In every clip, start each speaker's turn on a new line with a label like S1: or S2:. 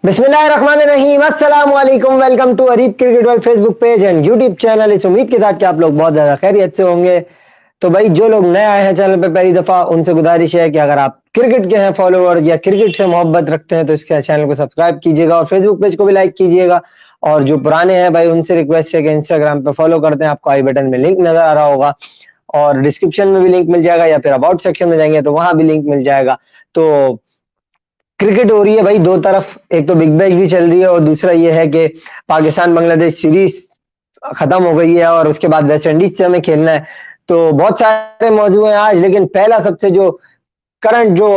S1: बिस्मिल्लाहिर्रहमानिर्रहीम, अस्सलाम वालेकुम। Welcome to Areeb cricket world Facebook page and YouTube channel. इस उम्मीद के साथ कि आप लोग बहुत ज़्यादा खैरियत से होंगे। तो भाई जो लोग नए आए हैं चैनल पे पहली दफ़ा, उनसे गुजारिश है कि अगर आप क्रिकेट के हैं फॉलोअर या क्रिकेट से मोहब्बत रखते हैं तो इसके चैनल को सब्सक्राइब कीजिएगा और फेसबुक पेज को भी लाइक कीजिएगा। और जो पुराने हैं भाई उनसे रिक्वेस्ट है कि इंस्टाग्राम पे फॉलो करते हैं। आपको आई बटन में लिंक नज़र आ रहा होगा और डिस्क्रिप्शन में भी लिंक मिल जाएगा या फिर अबाउट सेक्शन में जाएंगे तो वहाँ भी लिंक मिल जाएगा। तो क्रिकेट हो रही है भाई दो तरफ, एक तो बिग बैश भी चल रही है और दूसरा ये है कि पाकिस्तान बांग्लादेश सीरीज खत्म हो गई है और उसके बाद वेस्ट इंडीज से हमें खेलना है। तो बहुत सारे मौजू हैं आज, लेकिन पहला सबसे जो करंट जो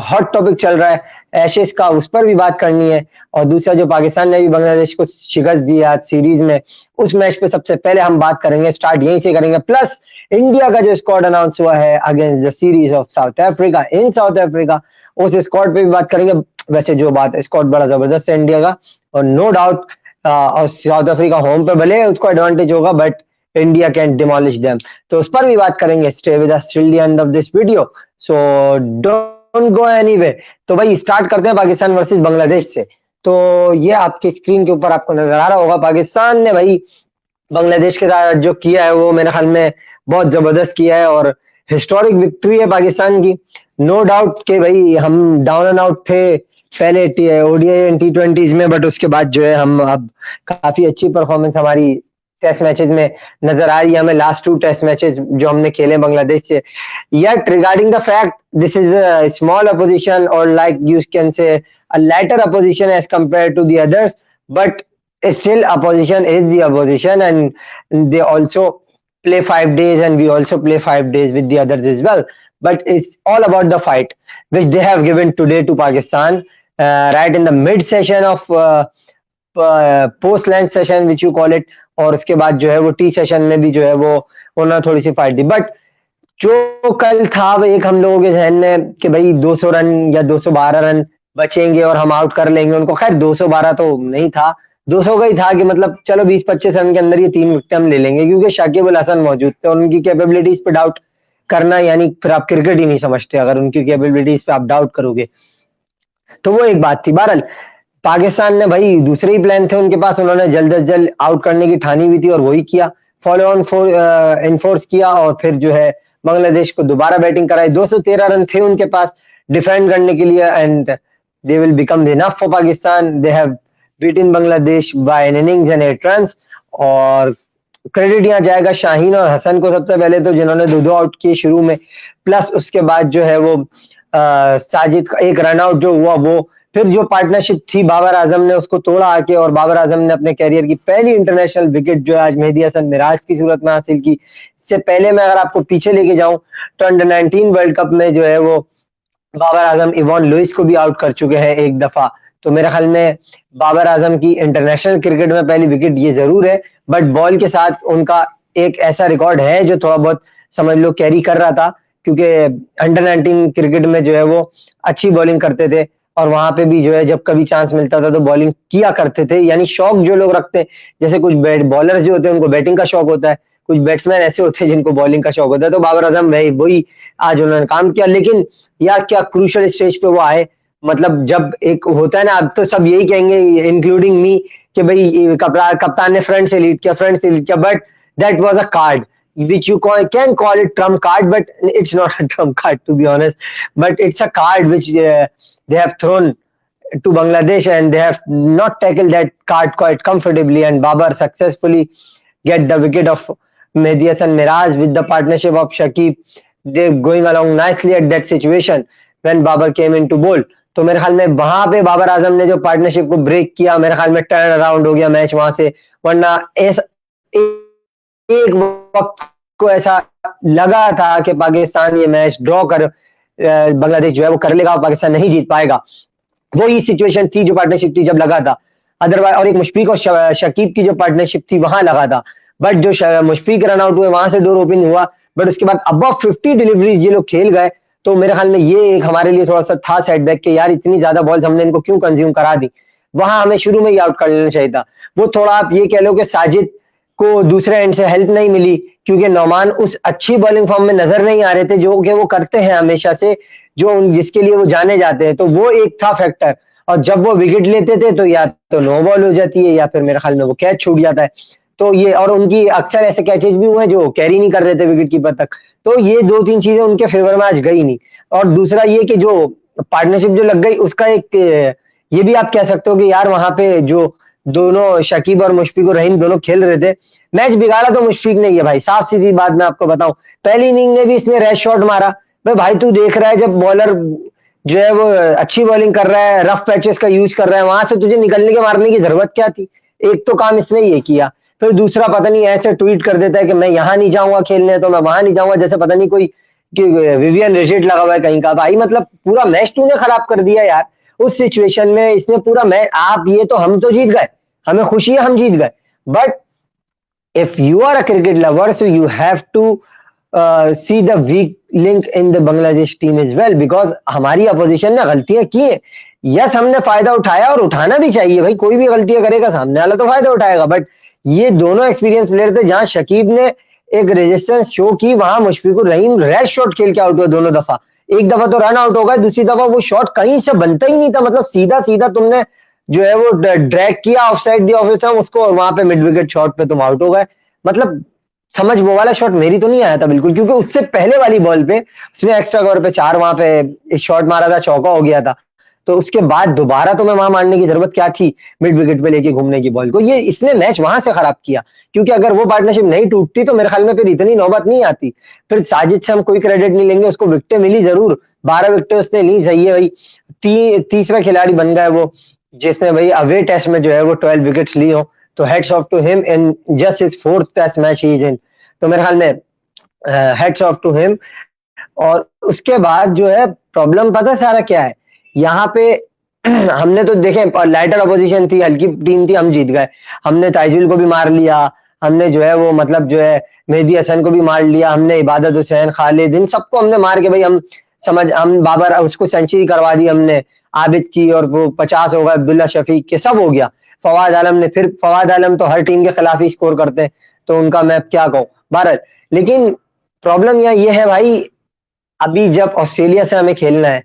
S1: हॉट टॉपिक चल रहा है एशेज का, उस पर भी बात करनी है। और दूसरा जो पाकिस्तान ने भी बांग्लादेश को शिकस्त दी आज सीरीज में, उस मैच पे सबसे पहले हम बात करेंगे, स्टार्ट यहीं से करेंगे। प्लस इंडिया का जो स्क्वाड अनाउंस हुआ है against the series of south Africa in south Africa, उस स्क्वाड पे भी बात करेंगे। वैसे जो बात है, स्क्वाड बड़ा जबरदस्त है इंडिया का और नो डाउट, और साउथ अफ्रीका होम पे भले उसको एडवांटेज होगा but India can demolish them, तो उस पर भी बात करेंगे। Stay with us till the end of this video, so don't go anywhere. तो भाई स्टार्ट करते हैं पाकिस्तान वर्सेस बांग्लादेश से। तो ये आपके स्क्रीन के ऊपर आपको नजर आ रहा होगा, पाकिस्तान ने भाई बांग्लादेश के साथ जो किया है वो मेरे ख्याल में बहुत जबरदस्त किया है और हिस्टोरिक विक्ट्री है पाकिस्तान की। नो डाउट कि भाई हम डाउन एंड आउट थे पहले ओडीआई एंड टी20s में, बट उसके बाद जो है हम अब काफी अच्छी परफॉर्मेंस हमारी टेस्ट मैचेस में नजर आ रही है हमें। लास्ट 2 टेस्ट मैचेस जो हमने खेले बांग्लादेश से, yet regarding the fact this is a small opposition or like you can say a lighter opposition as compared to the others, but still opposition is the opposition and they also play 5 days and we also play 5 days with the others as well. But it's all about the fight which they have given today to Pakistan, right in the mid session of post lunch session which you call it. और उसके बाद जो है वो T session में भी जो है वो उन्होंने थोड़ी सी फाइट दी। बट जो कल था वो एक हम लोगों के जहन में कि भाई 200 रन या 212 रन बचेंगे और हम आउट कर लेंगे उनको। खैर 212 तो नहीं था, 200 का ही था कि मतलब चलो 20-25 रन के अंदर ये 3 विकेट हम ले लेंगे, क्योंकि शाकिब अल हसन मौजूद थे और उनकी कैपेबिलिटीज पे डाउट करना यानी फिर आप क्रिकेट ही नहीं समझते अगर उनकी कैपेबिलिटीज पे आप डाउट करोगे। तो वो एक बात थी। बहरहाल पाकिस्तान ने भाई दूसरे ही प्लान थे उनके पास, उन्होंने जल्द अज जल्द आउट करने की ठानी हुई थी और वही किया, फॉलो ऑन इनफोर्स किया और फिर जो है बांग्लादेश को दोबारा बैटिंग कराई। 213 रन थे उनके पास डिफेंड करने के लिए and they will become enough for Pakistan. They have beaten Bangladesh by an innings and 8 runs. और क्रेडिट यहाँ जाएगा शाहीन और हसन को सबसे पहले, तो जिन्होंने 2-2 आउट किए शुरू में, प्लस उसके बाद जो है वो साजिद का एक रन आउट जो हुआ वो, फिर जो पार्टनरशिप थी बाबर आजम ने उसको तोड़ा आके और बाबर आजम ने अपने कैरियर की पहली इंटरनेशनल विकेट जो है आज मेहदी हसन मिराज की सूरत में हासिल की। इससे पहले मैं अगर आपको पीछे लेके जाऊं तो अंडर 19 वर्ल्ड कप में जो है वो बाबर आजम इवान लुइस को भी आउट कर चुके हैं एक दफा। तो मेरे ख्याल में बाबर आजम की इंटरनेशनल क्रिकेट में पहली विकेट ये जरूर है, बट बॉल के साथ उनका एक ऐसा रिकॉर्ड है जो थोड़ा बहुत समझ लो कैरी कर रहा था, क्योंकि अंडर 19 क्रिकेट में जो है वो अच्छी बॉलिंग करते थे और वहां पे भी जो है जब कभी चांस मिलता था तो बॉलिंग किया करते थे। यानी शौक जो लोग रखते हैं, जैसे कुछ बॉलर्स जो होते हैं उनको बैटिंग का शौक होता है, कुछ बैट्समैन ऐसे होते हैं जिनको बॉलिंग का शौक होता है, तो बाबर आजम भाई वही आज उन्होंने काम किया। लेकिन यार क्या क्रूशल स्टेज पे वो आए, मतलब जब एक होता है ना, अब तो सब यही कहेंगे इंक्लूडिंग मी कि भाई कप्तान ने फ्रंट से लीड किया, but that was a card which you can call it trump card, but it's not a trump card to be honest, but it's a card which they have thrown to Bangladesh and they have not tackled that card quite comfortably, and Babar successfully get the wicket of Mehdi Hasan Miraj with the partnership of Shakib. They're going along nicely at that situation when Babar came into bowl. तो मेरे ख्याल में वहां पे बाबर आजम ने जो partnership को break किया, मेरे ख्याल में टर्न अराउंड हो गया मैच वहां से। वरना एक वक्त को ऐसा लगा था कि पाकिस्तान ये मैच ड्रॉ कर बांग्लादेश जो है वो कर लेगा, पाकिस्तान नहीं जीत पाएगा। वो ही सिचुएशन थी जो पार्टनरशिप थी जब लगा था। अदरवाइज और एक मुशफीक और शकीब की जो पार्टनरशिप थी वहां लगा था, बट जो मुशफीक रन आउट हुए वहां से डोर ओपन हुआ, बट उसके बाद अबव 50 डिलीवरीज ये लोग खेल गए। तो मेरे ख्याल में ये एक हमारे लिए थोड़ा सा था सेटबैक कि यार इतनी ज्यादा बॉल्स हमने इनको क्यों कंज्यूम करा दी, वहां हमें शुरू में ही आउट कर लेना चाहिए था। वो थोड़ा आप ये कह लो कि साजिद को दूसरे एंड से हेल्प नहीं मिली, क्योंकि नौमान उस अच्छी बॉलिंग फॉर्म में नजर नहीं आ रहे थे जो कि वो करते हैं हमेशा से, जो जिसके लिए वो जाने जाते हैं। तो वो एक था फैक्टर। और जब वो विकेट लेते थे तो या तो नो बॉल हो जाती है या फिर मेरे ख्याल में वो कैच छूट जाता है। तो ये और उनकी अक्सर ऐसे कैचेज भी हुए हैं जो कैरी नहीं कर रहे थे विकेट कीपर तक। तो ये 2-3 चीजें उनके फेवर में आज गई नहीं। और दूसरा ये कि जो पार्टनरशिप जो लग गई उसका एक ये भी आप कह सकते हो कि यार वहां पे जो दोनों शकीब और मुशफिकुर रहीम दोनों खेल रहे थे, मैच बिगाड़ा तो मुशफिक ने ही है भाई, साफ सीधी बात मैं आपको बताऊं। पहली इनिंग में भी इसने रैश शॉट मारा। भाई तू देख रहा है जब बॉलर जो है वो अच्छी बॉलिंग कर रहा है, रफ पैचेस का यूज कर रहा है, वहां से तुझे निकलने के मारने की जरूरत क्या थी? एक तो काम इसने ये किया, फिर दूसरा पता नहीं ऐसे ट्वीट कर देता है कि मैं यहाँ नहीं जाऊंगा खेलने तो मैं वहां नहीं जाऊंगा, जैसे पता नहीं कोई कि विवियन रिजिट लगा हुआ है कहीं का। भाई मतलब पूरा मैच तूने खराब कर दिया यार। उस सिचुएशन में इसने पूरा मैच, आप ये तो हम तो जीत गए, हमें खुशी है हम जीत गए, but if you are a cricket lover, so you have to see the weak link in the Bangladesh team as well, because हमारी अपोजिशन ने गलतियां की है। यस हमने फायदा उठाया और उठाना भी चाहिए भाई, कोई भी गलतियां करेगा सामने वाला तो फायदा उठाएगा, बट ये दोनों एक्सपीरियंस प्लेयर थे। जहां शकीब ने एक रेजिस्टेंस शो की, वहां मुशफिकुर रहीम रैश शॉट खेल के आउट हुआ दोनों दफा। एक दफा तो रन आउट हो गया, दूसरी दफा वो शॉट कहीं से बनता ही नहीं था, मतलब सीधा सीधा तुमने जो है वो ड्रैग किया ऑफ साइड दी ऑफ उसको, और वहां पे मिड विकेट शॉट पे तुम आउट हो गए। मतलब समझ, वो वाला शॉट मेरी तो नहीं आया था बिल्कुल, क्योंकि उससे पहले वाली बॉल पे उसने एक्स्ट्रा कवर पे 4 वहां पे शॉट मारा था, चौका हो गया था। तो उसके बाद दोबारा तो मैं वहां मारने की जरूरत क्या थी मिड विकेट पे लेके घूमने की बॉल को? ये इसने मैच वहां से खराब किया, क्योंकि अगर वो पार्टनरशिप नहीं टूटती तो मेरे ख्याल में फिर इतनी नौबत नहीं आती। फिर साजिद से हम कोई क्रेडिट नहीं लेंगे, उसको विकेटें मिली जरूर, 12 विकेटें उसने ली, सही है भाई। तीसरा खिलाड़ी बन गया वो जिसने भाई अवे टेस्ट में जो है वो 12 विकेट्स ली हो। तो heads off to him in just his 4th test match he is in. तो मेरे ख्याल में हेड्स ऑफ टू हिम। और उसके बाद जो है प्रॉब्लम पता सारा क्या है यहाँ पे हमने तो देखे लाइटर अपोजिशन थी, हल्की टीम थी, हम जीत गए। हमने ताइजुल को भी मार लिया, हमने जो है वो मतलब जो है मेहदी हसन को भी मार लिया, हमने इबादत हुसैन, खालिद, इन सबको हमने मार के भाई हम बाबर उसको सेंचुरी करवा दी हमने, आबिद की, और वो 50 हो गए, अब्दुल्ला शफीक के, सब हो गया। फवाद आलम ने, फिर फवाद आलम तो हर टीम के खिलाफ ही स्कोर करते हैं, तो उनका मैं क्या कहूँ भारत। लेकिन प्रॉब्लम यहाँ ये है भाई, अभी जब ऑस्ट्रेलिया से हमें खेलना है,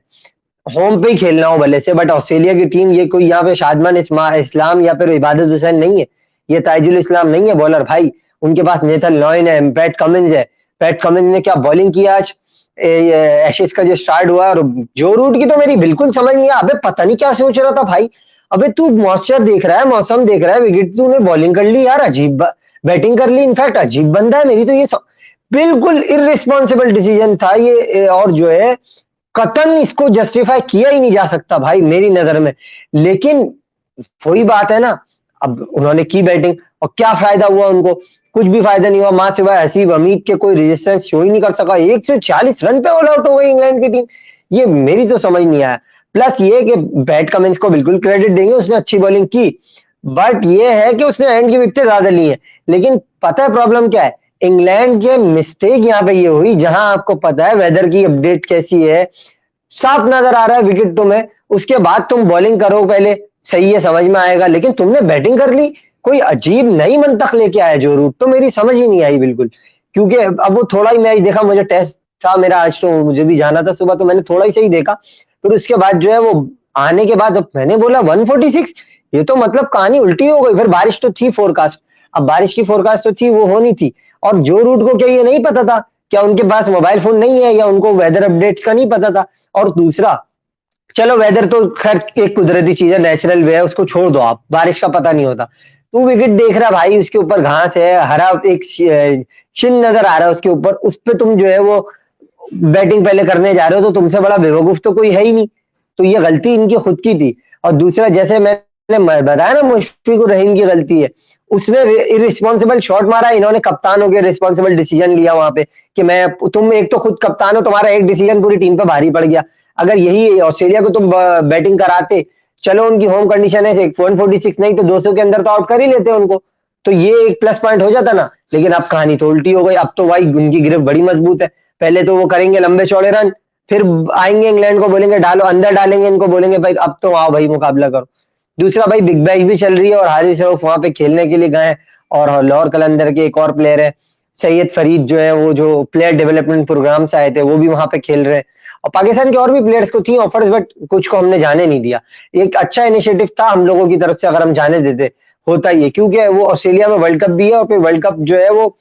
S1: होम पे ही खेलना हो भले से, बट ऑस्ट्रेलिया की टीम ये कोई यहाँ पे शादमान इस्लाम या फिर इबादत हुसैन नहीं है, ये ताइजुल इस्लाम नहीं है बॉलर भाई। उनके पास नेथन लॉयन है, पैट कमिंस है। पैट कमिंस ने क्या बॉलिंग की आज एशेज का जो स्टार्ट हुआ। और जो रूट की तो मेरी बिल्कुल समझ नहीं आया, अबे पता नहीं क्या सोच रहा था भाई। अबे तू मॉइस्चर देख रहा है, मौसम देख रहा है, विकेट तूने बॉलिंग कर ली यार, अजीब बैटिंग कर ली, इनफैक्ट अजीब बंदा है। मेरी तो ये बिल्कुल इररिस्पॉन्सिबल डिसीजन था ये, और जो है कतन इसको जस्टिफाई किया ही नहीं जा सकता भाई मेरी नजर में। लेकिन वही बात है ना, अब उन्होंने की बैटिंग और क्या फायदा हुआ उनको? कुछ भी फायदा नहीं हुआ, मां सिवाय हसीब हमीद के कोई रेजिस्टेंस शो ही नहीं कर सका। 140 रन पे ऑल आउट हो गई इंग्लैंड की टीम, ये मेरी तो समझ नहीं आया। प्लस ये कि बैट कमिंस को बिल्कुल क्रेडिट देंगे, उसने अच्छी बॉलिंग की, बट ये है कि उसने एंड की विकेटें ज्यादा ली है। लेकिन पता है प्रॉब्लम क्या है? इंग्लैंड के मिस्टेक यहाँ पे ये हुई, जहां आपको पता है वेदर की अपडेट कैसी है, साफ नजर आ रहा है विकेट तुम्हें, उसके बाद तुम बॉलिंग करो पहले, सही है समझ में आएगा, लेकिन तुमने बैटिंग कर ली। कोई अजीब नई मंतख लेके आया जो रूट, तो मेरी समझ ही नहीं आई बिल्कुल। क्योंकि अब वो थोड़ा ही मैच देखा, मुझे टेस्ट था मेरा आज, तो मुझे भी जाना था सुबह, तो मैंने थोड़ा ही सही देखा। फिर उसके बाद जो है वो आने के बाद मैंने बोला 146, ये तो मतलब कहानी उल्टी हो गई। फिर बारिश तो थी फोरकास्ट, अब बारिश की फोरकास्ट तो थी, वो होनी थी। और जो रूट को क्या ये नहीं पता था? क्या उनके पास मोबाइल फोन नहीं है, या उनको वेदर अपडेट्स का नहीं पता था? और दूसरा, चलो वेदर तो खैर एक कुदरती चीज है, नेचुरल वे है, उसको छोड़ दो आप, बारिश का पता नहीं होता। तू विकेट देख रहा भाई, उसके ऊपर घास है, हरा एक शिन नजर आ रहा है उसके ऊपर, उस पे तुम जो है वो बैटिंग पहले करने जा रहे हो, तो तुमसे बड़ा बेवकूफ तो कोई है ही नहीं। तो ये गलती इनकी खुद की थी। और दूसरा, जैसे मैंने बताया ना मुशफिकुर रहीम की गलती है, उसने इरिस्पॉन्सिबल शॉट मारा, इन्होंने कप्तान हो के रिस्पॉन्सिबल डिसीजन लिया वहां पे कि मैं, तुम एक तो खुद कप्तान हो, तुम्हारा एक डिसीजन पूरी टीम पे भारी पड़ गया। अगर यही ऑस्ट्रेलिया को तुम बैटिंग कराते, चलो उनकी होम कंडीशन है 146 नहीं तो 200 के अंदर तो आउट कर ही लेते उनको, तो ये एक प्लस पॉइंट हो जाता ना। लेकिन अब कहानी तो उल्टी हो गई, अब तो भाई उनकी गिरफ्त बड़ी मजबूत है। पहले तो वो करेंगे लंबे चौड़े रन, फिर आएंगे इंग्लैंड को बोलेंगे डालो, अंदर डालेंगे इनको, बोलेंगे भाई अब तो आओ भाई मुकाबला करो। दूसरा भाई बिग बैश भी चल रही है, और हारिस रऊफ वहां पे खेलने के लिए गए, और लाहौर कलंदर के एक और प्लेयर है सैयद फरीद, जो है वो जो प्लेयर डेवलपमेंट प्रोग्राम से आए थे, वो भी वहां पे खेल रहे हैं। और पाकिस्तान के और भी प्लेयर्स को थी ऑफर्स, बट कुछ को हमने जाने नहीं दिया। एक अच्छा इनिशिएटिव था हम लोगों की तरफ से, अगर हम जाने देते होता ये, क्योंकि वो ऑस्ट्रेलिया में वर्ल्ड कप भी है और फिर वर्ल्ड कप जो है वो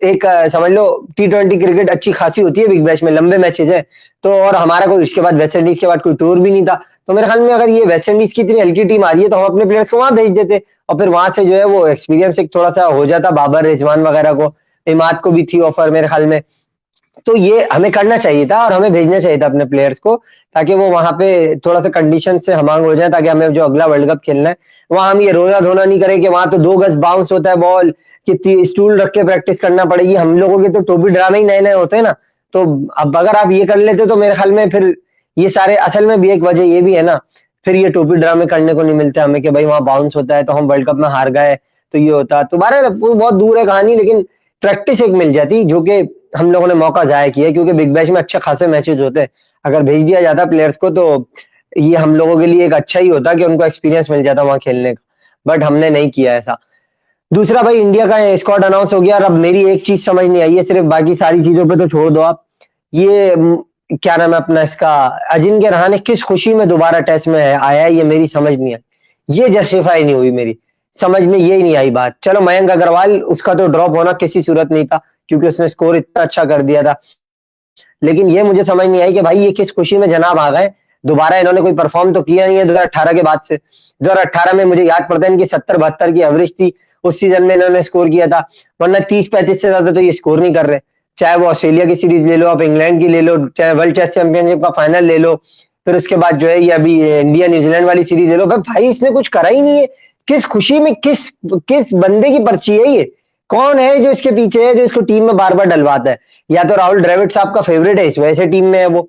S1: एक समझ लो T20 क्रिकेट अच्छी खासी होती है बिग बैश में, लंबे मैचेज है। तो और हमारा कोई इसके बाद वेस्ट इंडीज के बाद कोई टूर भी नहीं था, तो मेरे ख्याल में अगर ये वेस्ट इंडीज की इतनी हल्की टीम आ रही है तो हम अपने प्लेयर्स को वहां भेज देते और फिर वहां से जो है वो एक्सपीरियंस एक थोड़ा सा हो जाता। बाबर, रिजवान वगैरह को, इमाद को भी थी ऑफर मेरे ख्याल में। तो ये हमें करना चाहिए था और हमें भेजना चाहिए था अपने प्लेयर्स को, ताकि वो वहां पे थोड़ा सा कंडीशन से हमांग हो जाए, ताकि हमें जो अगला वर्ल्ड कप खेलना है वहां हम ये रोना धोना नहीं करें कि वहां तो 2 गज बाउंस होता है बॉल, कितनी स्टूल रख के प्रैक्टिस करना पड़ेगी। हम लोगों के तो टोपी ड्रामे ही नए नए होते हैं ना। तो अब अगर आप ये कर लेते तो मेरे ख्याल में फिर ये सारे, असल में भी एक वजह ये भी है ना, फिर ये टोपी ड्रामे करने को नहीं मिलते हमें कि भाई वहां बाउंस होता है तो हम वर्ल्ड कप में हार गए तो ये होता। तो बारह बहुत दूर है कहानी, लेकिन प्रैक्टिस एक मिल जाती जो कि हम लोगों ने मौका जाया किया, क्योंकि बिग बैश में अच्छे खासे मैचेस होते हैं। अगर भेज दिया जाता प्लेयर्स को तो ये हम लोगों के लिए एक अच्छा ही होता कि उनको एक्सपीरियंस मिल जाता वहां खेलने का, बट हमने नहीं किया ऐसा। दूसरा भाई, इंडिया का स्क्वाड अनाउंस हो गया और अब मेरी एक चीज समझ नहीं आई है, सिर्फ बाकी सारी चीजों पे तो छोड़ दो आप। ये क्या नाम है अपना इसका, अजिंक्य रहाणे किस खुशी में दोबारा टेस्ट में आया है, ये मेरी समझ नहीं आई। ये जस्टिफाई नहीं हुई, मेरी समझ में ये ही नहीं आई बात। चलो मयंक अग्रवाल, उसका तो ड्रॉप होना किसी सूरत नहीं था क्योंकि उसने स्कोर इतना अच्छा कर दिया था, लेकिन ये मुझे समझ नहीं आई कि भाई ये किस खुशी में जनाब आ गए दोबारा। इन्होंने कोई परफॉर्म तो किया नहीं है 2018 के बाद से। 2018 में मुझे याद पड़ता है इनकी 70-72 की एवरेज थी, उस सीजन में इन्होंने स्कोर किया था, वरना 30-35 से ज्यादा तो ये स्कोर नहीं कर रहे। चाहे वो ऑस्ट्रेलिया की सीरीज ले लो, आप इंग्लैंड की ले लो, चाहे वर्ल्ड टेस्ट चैंपियनशिप का फाइनल ले लो, फिर उसके बाद जो है ये अभी इंडिया न्यूजीलैंड वाली सीरीज ले लो, भाई इसने कुछ करा ही नहीं है। किस खुशी में, किस किस बंदे की पर्ची है ये? कौन है जो इसके पीछे है, जो इसको टीम में बार बार डलवाता है? या तो राहुल द्रविड़ साहब का फेवरेट है, इस वजह से टीम में है वो,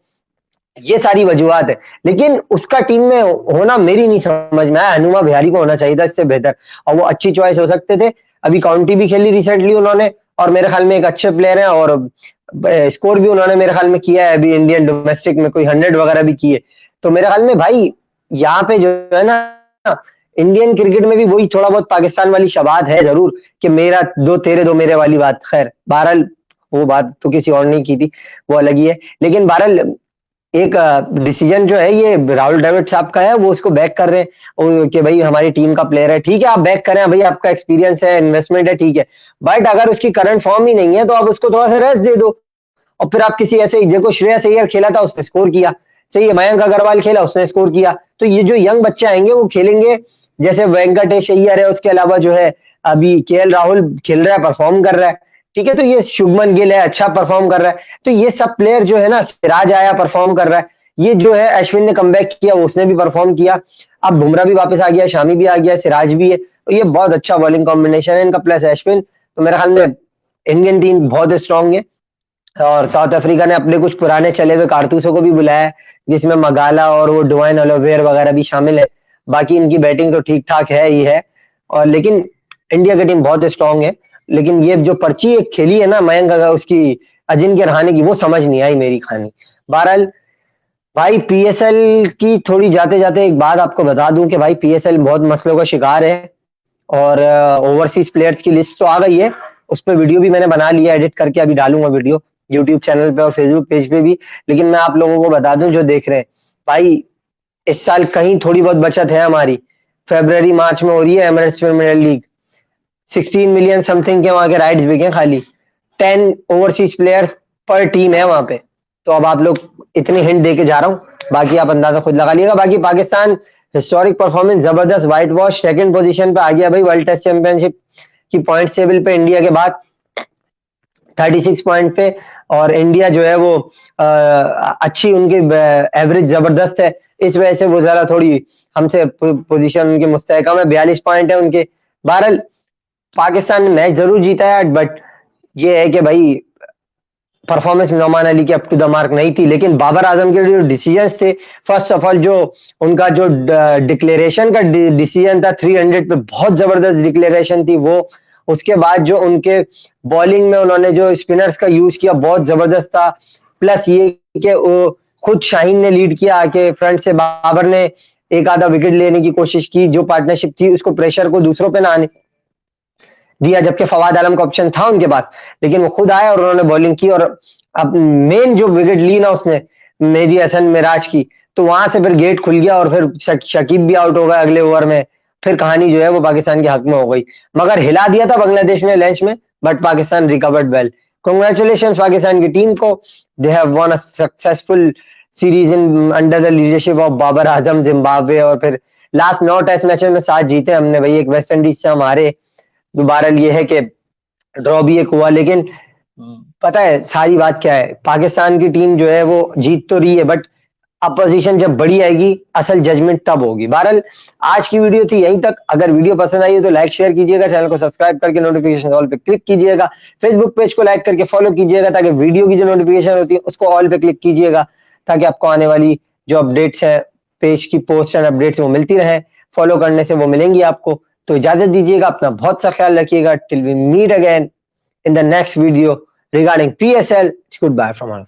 S1: ये सारी वजूहत है। लेकिन उसका टीम में होना मेरी नहीं समझ में आया। हनुमा विहारी को होना चाहिए था इससे बेहतर, और वो अच्छी चॉइस हो सकते थे। अभी काउंटी भी खेली रिसेंटली उन्होंने, और मेरे ख्याल में एक अच्छे प्लेयर हैं, और स्कोर भी उन्होंने मेरे ख्याल में किया है अभी इंडियन डोमेस्टिक में, कोई 100 वगैरह भी किए। तो मेरे ख्याल में भाई यहाँ पे जो है ना, इंडियन क्रिकेट में भी वही थोड़ा बहुत पाकिस्तान वाली शबात है जरूर, कि मेरा दो तेरे दो मेरे वाली बात। खैर बहरहाल वो बात तो किसी और ने की थी, वो अलग ही है। लेकिन बहरहाल एक डिसीजन जो है ये राहुल द्रविड़ साहब का है, वो उसको बैक कर रहे हैं कि भाई हमारी टीम का प्लेयर है। ठीक है, आप बैक करें भाई, आपका एक्सपीरियंस है, इन्वेस्टमेंट है, ठीक है, बट अगर उसकी करंट फॉर्म ही नहीं है तो आप उसको थोड़ा सा रेस्ट दे दो। और फिर आप किसी ऐसे, देखो श्रेयस अय्यर खेला था, उसने स्कोर किया, सही है, मयंक अग्रवाल खेला, उसने स्कोर किया। तो ये जो यंग बच्चे आएंगे वो खेलेंगे, जैसे वेंकटेश अय्यर है, उसके अलावा जो है अभी केएल राहुल खेल रहा है, परफॉर्म कर रहा है, ठीक है, तो ये शुभमन गिल है, अच्छा परफॉर्म कर रहा है। तो ये सब प्लेयर जो है ना, सिराज आया परफॉर्म कर रहा है, ये जो है अश्विन ने कमबैक किया, उसने भी परफॉर्म किया, अब बुमराह भी वापस आ गया, शामी भी आ गया, सिराज भी है, तो ये बहुत अच्छा बॉलिंग कॉम्बिनेशन है इनका, प्लस अश्विन। तो मेरे ख्याल में इंडियन टीम बहुत स्ट्रांग है। और साउथ अफ्रीका ने अपने कुछ पुराने चले हुए कारतूसों को भी बुलाया है, जिसमें मगाला और वो डुवाइन ओलिवेयर वगैरह भी शामिल है। बाकी इनकी बैटिंग तो ठीक ठाक है ही है, और लेकिन इंडिया की टीम बहुत स्ट्रांग है। लेकिन ये जो पर्ची एक खेली है ना मयंक उसकी, अजिंक्य रहाणे की, वो समझ नहीं आई मेरी कहानी। बहरहाल भाई पीएसएल की थोड़ी जाते जाते एक बात आपको बता दूं कि भाई पीएसएल बहुत मसलों का शिकार है, और ओवरसीज प्लेयर्स की लिस्ट तो आ गई है, उस पर वीडियो भी मैंने बना लिया, एडिट करके अभी डालूंगा वीडियो यूट्यूब चैनल पे और फेसबुक पेज पे भी। लेकिन मैं आप लोगों को बता दूं जो देख रहे हैं, भाई इस साल कहीं थोड़ी बहुत बचत है हमारी। फरवरी मार्च में हो रही है Emirates Premier League, 16 million something के वहां के राइट्स बिके खाली, 10 ओवरसीज प्लेयर्स पर टीम है वहां पे। तो अब आप लोग इतनी हिंट दे के जा रहा हूँ, बाकी आप अंदाजा खुद लगा लिएगा। बाकी पाकिस्तान हिस्टोरिक परफॉर्मेंस, जबरदस्त, व्हाइट वॉश, सेकंड पोजीशन पे आ गया भाई वर्ल्ड टेस्ट चैंपियनशिप की पॉइंट टेबल पे, इंडिया के बाद 36 पॉइंट पे। और इंडिया जो है वो अच्छी, उनकी एवरेज जबरदस्त है, इस वजह से वो जरा थोड़ी हमसे पोजीशन उनकी मुस्तहकम है, 42 पॉइंट है उनके। बहरहाल पाकिस्तान ने मैच जरूर जीता है, बट ये है कि भाई परफॉर्मेंस नौमान अली की अप टू द मार्क नहीं थी। लेकिन बाबर आजम के जो डिसीजन थे, फर्स्ट ऑफ ऑल जो उनका जो डिक्लेरेशन का डिसीजन था 300 पे, बहुत जबरदस्त डिक्लेरेशन थी वो। उसके बाद जो उनके बॉलिंग में उन्होंने जो स्पिनर्स का यूज किया बहुत जबरदस्त था। प्लस ये कि खुद शाहीन ने लीड किया आके फ्रंट से, बाबर ने एक आधा विकेट लेने की कोशिश की, जो पार्टनरशिप थी उसको प्रेशर को दूसरों पे ना आने दिया, जबकि फवाद आलम का ऑप्शन था उनके पास, लेकिन वो खुद आए और उन्होंने बॉलिंग की। और अब मेन जो विकेट ली ना उसने, मेहदी हसन मिराज की, तो वहां से फिर गेट खुल गया और फिर शकीब भी आउट हो गया अगले ओवर में। फिर कहानी जो है वो पाकिस्तान के हक में हो गई, मगर हिला दिया था बांग्लादेश ने लंच में, but Pakistan recovered well. Congratulations Pakistan की टीम को, they have won a successful series in under the leadership of Babar Azam Zimbabwe. और फिर लास्ट 9 टेस्ट मैचेस में 7 जीते हमने भाई, एक वेस्ट इंडीज से हम हारे। दोबारा ये है कि ड्रॉ भी एक हुआ, लेकिन पता है सारी बात क्या है, पाकिस्तान की टीम जो है वो जीत तो रही है, बट अपोजिशन जब बड़ी आएगी असल जजमेंट तब होगी। बहरहाल आज की वीडियो थी यहीं तक। अगर वीडियो पसंद आई हो तो लाइक शेयर कीजिएगा, चैनल को सब्सक्राइब करके नोटिफिकेशन ऑल पे क्लिक कीजिएगा, फेसबुक पेज को लाइक करके फॉलो कीजिएगा ताकि वीडियो की जो नोटिफिकेशन होती है उसको ऑल पे क्लिक कीजिएगा, ताकि आपको आने वाली जो अपडेट्स है, पेज की पोस्ट एंड अपडेट्स वो मिलती रहे। फॉलो करने से वो मिलेंगी आपको। तो इजाजत दीजिएगा, अपना बहुत सा ख्याल रखिएगा। Till we meet again in the next video regarding PSL. It's goodbye from all.